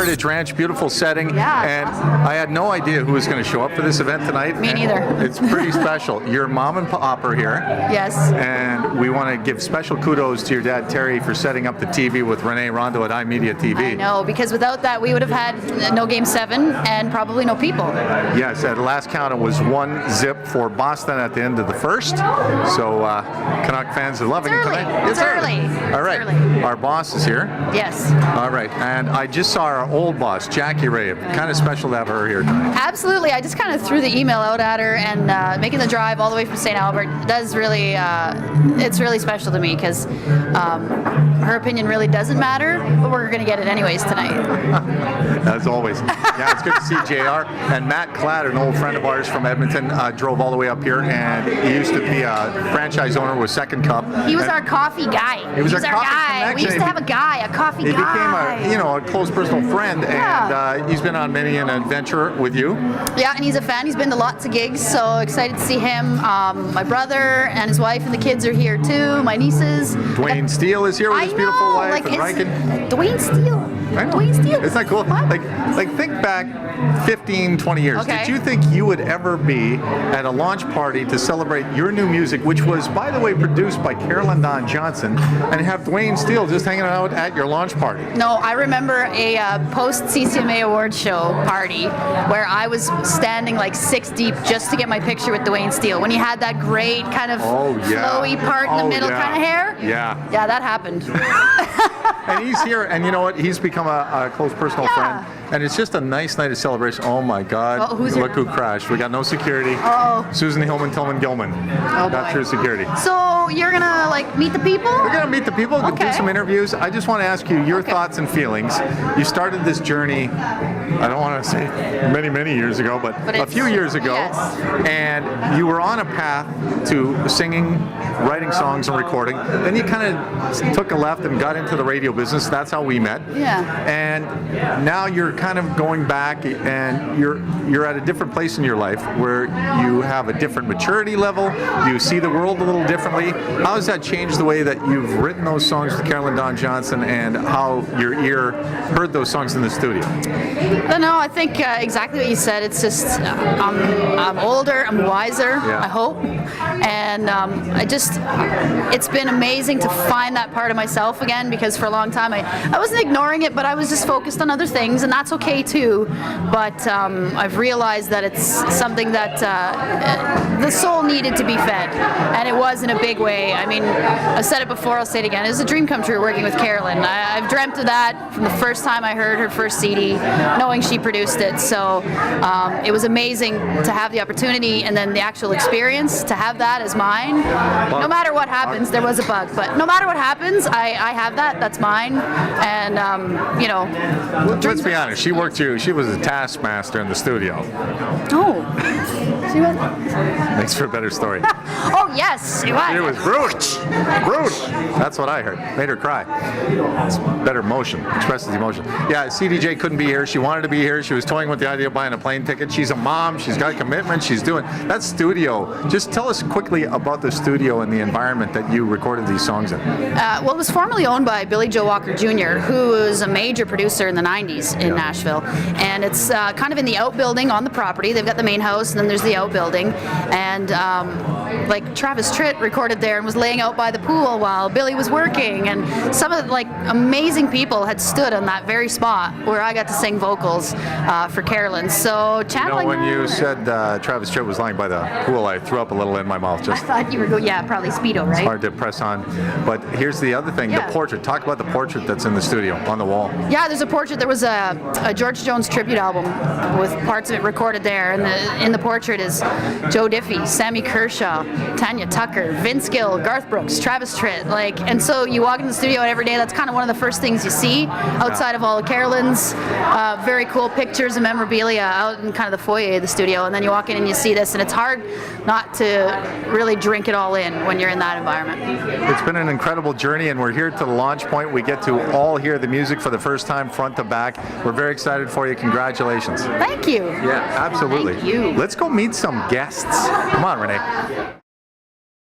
Heritage Ranch, beautiful setting. Yeah, And awesome. I had no idea who was going to show up for this event tonight. Me neither. It's pretty special. Your mom and pop are here. Yes. And we want to give special kudos to your dad, Terry, for setting up the TV with Renee Rondo at iMediatv. I know, because without that, we would have had no Game 7 and probably no people. Yes, at the last count, it was 1-0 for Boston at the end of the first. So Canuck fans are loving it tonight. It's early. All right. It's early. Our boss is here. Yes. All right. And I just saw our old boss, Jackie Ray. Kind of special to have her here tonight. Absolutely. I just kind of threw the email out at her, and making the drive all the way from St. Albert does really, it's really special to me, because her opinion really doesn't matter, but we're going to get it anyways tonight. As always. Yeah, it's good to see JR. And Matt Cladd, an old friend of ours from Edmonton, drove all the way up here, and he used to be a franchise owner with Second Cup. He was our coffee guy. He was our coffee guy. connection. We used to have a guy, a coffee He guy. became a close personal friend, and he's been on many an adventure with you. Yeah, and he's a fan. He's been to lots of gigs, so excited to see him. My brother and his wife and the kids are here too. My nieces. Dwayne Steele is here with his beautiful wife, and Riken. Dwayne Steele. I know. Dwayne Steele. Isn't that cool? What? Like think back 15, 20 years. Okay. Did you think you would ever be at a launch party to celebrate your new music, which was, by the way, produced by Carolyn Don Johnson, and have Dwayne Steele just hanging out at your launch party? No, I remember a post-CCMA awards show party where I was standing like 6 deep just to get my picture with Dwayne Steele, when he had that great kind of flowy part in the middle kind of hair. Yeah. Yeah, that happened. And he's here, and you know what? He's become a close personal friend. And it's just a nice night of celebration. Oh my God. Oh, who's Look here? who crashed. We got no security. Oh. Susan Hillman, Tillman Gilman. Oh, That's boy. your security. So you're gonna like meet the people? We're going to meet the people, do Okay. some interviews. I just want to ask you your thoughts and feelings. You started this journey, I don't want to say many, many years ago, but a few years ago. Yes. And you were on a path to singing, writing songs, and recording. Then you kind of took a left and got into the radio business. That's how we met. Yeah. And now you're kind of going back, and you're at a different place in your life where you have a different maturity level. You see the world a little differently. How has that changed the way that you've written those songs with Carolyn Don Johnson, and how your ear heard those songs in the studio? No, I think exactly what you said. It's just I'm older, I'm wiser, I hope, and it's been amazing to find that part of myself again, because for a long time I wasn't ignoring it, but I was just focused on other things, and that's okay too. But I've realized that it's something that the soul needed to be fed, and it was in a big way. I mean, I've said it before, I'll say it again. It was a dream come true working with Carolyn. I've dreamt of that from the first time I heard her first CD, knowing she produced it. So it was amazing to have the opportunity, and then the actual experience, to have that as mine. No matter what happens, there was a bug, but no matter what happens, I have that. That's mine. And, Let's be honest, she worked you. She was a taskmaster in the studio. Oh. She was? Makes for a better story. Oh, yes, she was. It was rude. That's what I heard. Made her cry. It's better emotion, expresses emotion. Yeah, CDJ couldn't be here. She wanted to be here. She was toying with the idea of buying a plane ticket. She's a mom. She's got a commitment. She's doing that studio. Just tell us quickly about the studio and the environment that you recorded these songs in. Well, it was formerly owned by Billy Joe Walker Jr., who was a major producer in the 90s in Nashville. And it's kind of in the outbuilding on the property. They've got the main house, and then there's the outbuilding. And like Travis Tritt recorded there and was laying out by the pool while Billy was working. And some of the amazing people had stood on that very spot where I got to sing vocals for Carolyn. So channeling. When you said Travis Tritt was lying by the pool, I threw up a little in my mouth. I thought you were going, probably Speedo, right? It's hard to press on. But here's the other thing, the portrait. Talk about the portrait that's in the studio on the wall. Yeah, there's a portrait. There was a George Jones tribute album with parts of it recorded there. And in the portrait is Joe Diffie, Sammy Kershaw, Tanya Tucker, Vince Gill, Garth Brooks, Travis Tritt. And so you walk in the studio, and every day that's kind of one of the first things you see outside of all of Carolyn's very cool pictures and memorabilia out in kind of the foyer of the studio. And then you walk in and you see this, and it's hard not to really drink it all in when you're in that environment. It's been an incredible journey, and we're here to the launch point. We get to all hear the music for the first time, front to back. We're very excited for you. Congratulations. Thank you. Yeah, absolutely. Thank you. Let's go meet some guests. Come on, Renee.